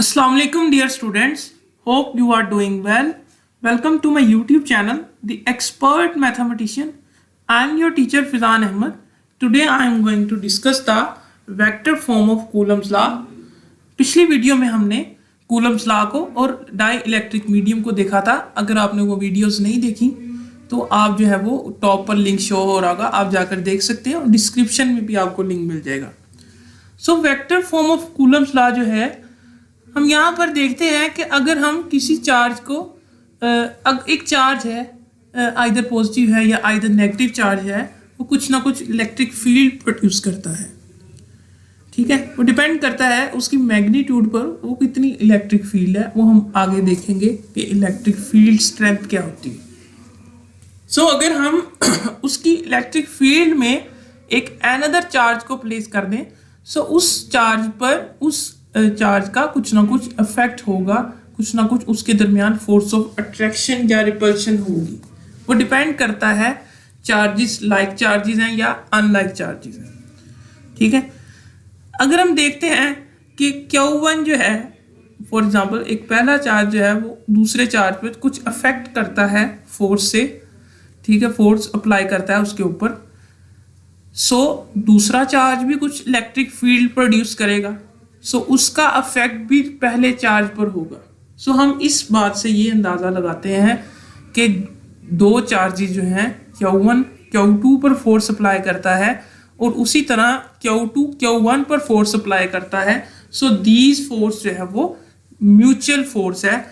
Assalamu alaikum dear students, hope you are doing well. Welcome to my YouTube channel, The Expert Mathematician. I am your teacher Fizan Ahmed. Today I am going to discuss the vector form of Coulomb's law. पिछली video में हमने Coulomb's law को और die electric medium को देखा था. अगर आपने वो वीडियोस नहीं देखी तो आप जो है वो टॉप पर लिंक शो हो रहा होगा, आप जाकर देख सकते हैं और डिस्क्रिप्शन में भी आपको लिंक मिल जाएगा. So vector form of Coulomb's law जो है, हम यहाँ पर देखते हैं कि अगर हम किसी चार्ज को एक चार्ज है आइदर पॉजिटिव है या आइदर नेगेटिव चार्ज है, वो कुछ ना कुछ इलेक्ट्रिक फील्ड प्रोड्यूस करता है. ठीक है, वो डिपेंड करता है उसकी मैग्नीट्यूड पर, वो कितनी इलेक्ट्रिक फील्ड है. वो हम आगे देखेंगे कि इलेक्ट्रिक फील्ड स्ट्रेंथ क्या होती है. सो अगर हम उसकी इलेक्ट्रिक फील्ड में एक अनदर चार्ज को प्लेस कर दें, सो उस चार्ज पर उस चार्ज का कुछ ना कुछ इफेक्ट होगा, कुछ ना कुछ उसके दरमियान फोर्स ऑफ अट्रैक्शन या रिपल्शन होगी. वो डिपेंड करता है चार्जेस लाइक चार्जेस हैं या अनलाइक चार्जेस हैं. ठीक है, अगर हम देखते हैं कि Q1 जो है फॉर एग्जांपल, एक पहला चार्ज जो है वो दूसरे चार्ज पर कुछ अफेक्ट करता है फोर्स से. ठीक है, फोर्स अप्लाई करता है उसके ऊपर. सो दूसरा चार्ज भी कुछ इलेक्ट्रिक फील्ड प्रोड्यूस करेगा. सो उसका अफेक्ट भी पहले चार्ज पर होगा. सो हम इस बात से ये अंदाज़ा लगाते हैं कि दो चार्जेस जो हैं Q1 Q2 पर फोर्स अप्लाई करता है और उसी तरह Q2 Q1 पर फोर्स अप्लाई करता है. सो दीज फोर्स जो है वो म्यूचुअल फोर्स है.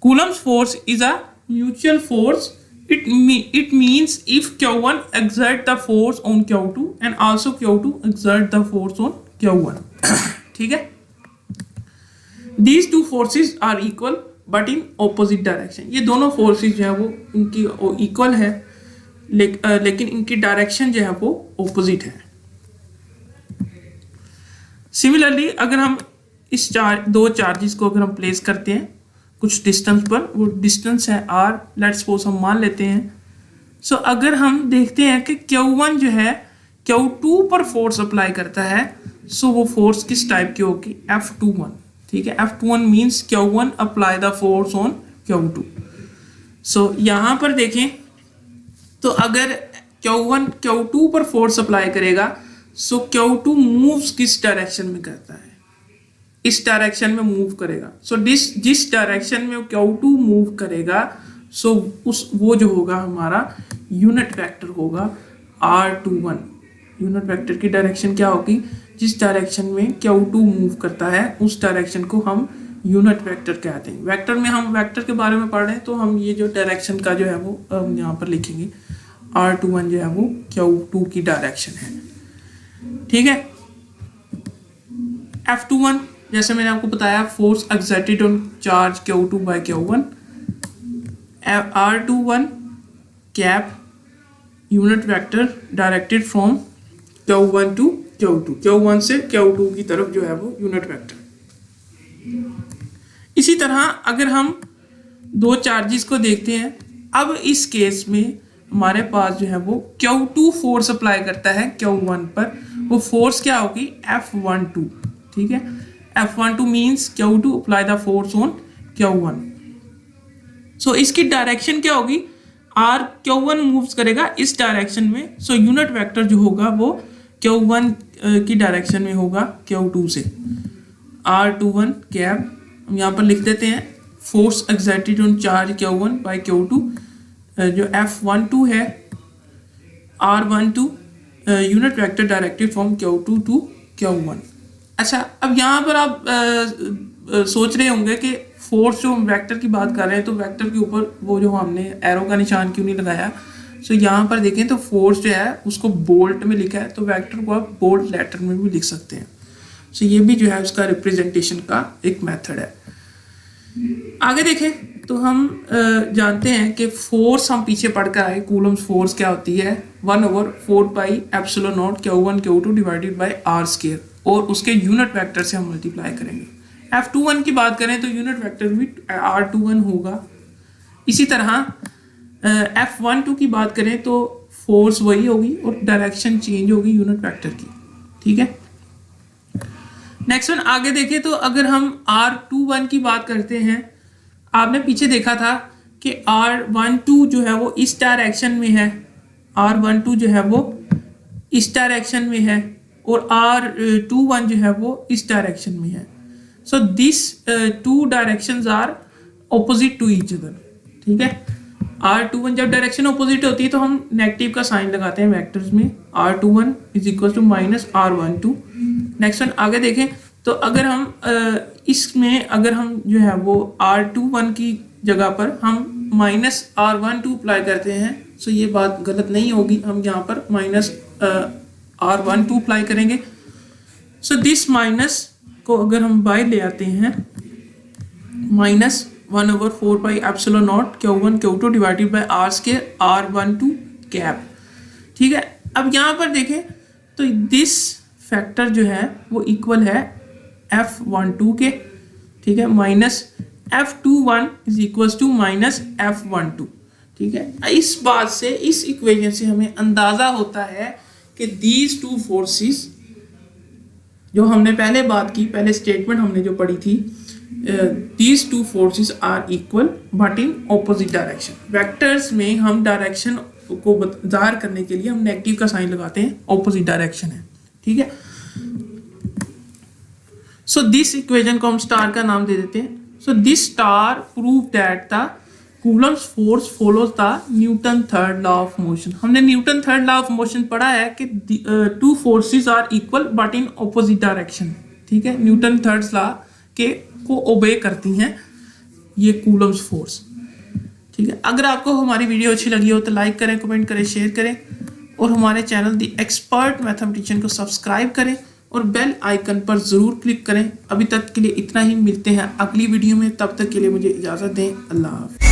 Coulomb's force is a mutual force. It means if Q1 exert the force on Q2 and also Q2 exert the force on Q1. ठीक है, these two forces are equal but in opposite direction. ये दोनों forces जो है वो इनकी equal है, लेकिन इनकी डायरेक्शन जो है वो opposite है. Similarly, अगर हम इस दो चार्जेस को अगर हम प्लेस करते हैं कुछ डिस्टेंस पर, वो डिस्टेंस है r, लेट्स सपोज हम मान लेते हैं. सो अगर हम देखते हैं कि Q1 जो है Q2 पर फोर्स अप्लाई करता है, सो वो फोर्स किस टाइप की होगी? F21. ठीक है, F21 means Q1 apply the force on Q2. सो यहाँ पर देखें तो अगर Q1 Q2 पर फोर्स अप्लाई करेगा, सो Q2 मूव्स किस डायरेक्शन में करता है? इस डायरेक्शन में मूव करेगा. सो जिस डायरेक्शन में Q2 मूव करेगा, सो वो जो होगा हमारा यूनिट वेक्टर होगा R21. यूनिट वेक्टर की डायरेक्शन क्या होगी? जिस डायरेक्शन में Q2 मूव करता है उस डायरेक्शन को हम यूनिट वेक्टर कहते हैं. वेक्टर में हम वेक्टर के बारे में पढ़ रहे हैं तो हम ये जो डायरेक्शन का जो है वो यहाँ पर लिखेंगे. R21 जो है वो Q2 की डायरेक्शन है. ठीक है, F21 जैसे मैंने आपको बताया, force exerted on charge Q2 by Q1. R21 cap unit vector directed from Q1 to Q2, Q1 से Q2 की तरफ जो है वो यूनिट वेक्टर. इसी तरह अगर हम दो चार्जेस को देखते हैं, अब इस केस में हमारे पास जो है वो Q2 फोर्स अप्लाई करता है Q1 पर. वो फोर्स क्या होगी? F12. ठीक है, F12 means Q2 apply the force on Q1. सो इसकी डायरेक्शन क्या होगी? Q1 मूव्स करेगा इस डायरेक्शन में. सो यूनिट वेक्टर जो होगा वो Q1 की डायरेक्शन में होगा Q2 से. R21 कैप हम यहाँ पर लिख देते हैं force exerted on charge Q1 by Q2. जो F12 है R12 unit vector directed from Q2 to Q1. अच्छा, अब यहाँ पर आप सोच रहे होंगे कि फोर्स जो हम वेक्टर की बात कर रहे हैं तो वेक्टर के ऊपर वो जो हमने एरो का निशान क्यों नहीं लगाया? सो यहाँ पर देखें तो फोर्स जो है उसको बोल्ट में लिखा है, तो वेक्टर को आप बोल्ट लेटर में भी लिख सकते हैं. सो ये भी जो है उसका रिप्रेजेंटेशन का एक मेथड है. आगे देखें तो हम जानते हैं कि फोर्स हम पीछे पढ़कर आए. कूलम्स फोर्स क्या होती है? 1/4πε0 Q1 Q2 divided by r², और उसके यूनिट वेक्टर से हम मल्टीप्लाई करेंगे. F21 की बात करें तो यूनिट वेक्टर भी R21 होगा. इसी तरह F12 की बात करें तो फोर्स वही होगी और डायरेक्शन चेंज होगी यूनिट वेक्टर की. ठीक है, नेक्स्ट वन आगे देखें तो अगर हम R21 की बात करते हैं, आपने पीछे देखा था कि R12 जो है वो इस डायरेक्शन में है, R12 जो है वो इस डायरेक्शन में है और R21 जो है वो इस डायरेक्शन में है। So this two directions are opposite to each other. ठीक है, R21 जब डायरेक्शन ऑपोजिट होती है तो हम नेगेटिव का साइन लगाते हैं वेक्टर्स में, R21 is equal to minus R12। Next one आगे देखें तो अगर हम इसमें अगर हम जो है वो R21 की जगह पर हम माइनस R12 अप्लाई करते हैं, सो ये बात गलत नहीं होगी, हम यहाँ पर माइनस R12 अप्लाई करेंगे। सो दिस माइनस को अगर हम बाय ले आते हैं, minus 1/4 pi epsilon not Q1 Q2 divided by R square R12 cap. ठीक है, अब यहाँ पर देखें तो दिस फैक्टर जो है वो इक्वल है F12 के। ठीक है, minus F21 is equal to minus F12। ठीक है, इस बात से, इस इक्वेशन से हमें अंदाजा होता है कि दीज टू फोर्सेस, जो हमने पहले बात की, पहले स्टेटमेंट हमने जो पढ़ी थी, these two forces are equal but in opposite direction. Vectors में हम डायरेक्शन को ज़ाहिर करने के लिए हम नेगेटिव का साइन लगाते हैं, ऑपोजिट डायरेक्शन है। ठीक है, सो दिस इक्वेशन को हम स्टार का नाम दे देते हैं। So this star prove that the Coulomb's force follows the Newton third law of motion. हमने Newton third law of motion पढ़ा है कि two forces are equal but in opposite direction. ठीक है, न्यूटन थर्ड लॉ के को ओबे करती हैं ये कूलम्स फोर्स। ठीक है, अगर आपको हमारी वीडियो अच्छी लगी हो तो लाइक करें, कमेंट करें, शेयर करें और हमारे चैनल द एक्सपर्ट मैथमेटिशियन को सब्सक्राइब करें और बेल आइकन पर ज़रूर क्लिक करें। अभी तक के लिए इतना ही, मिलते हैं अगली वीडियो में, तब तक के लिए मुझे इजाज़त दें। अल्लाह हाफ़िज़।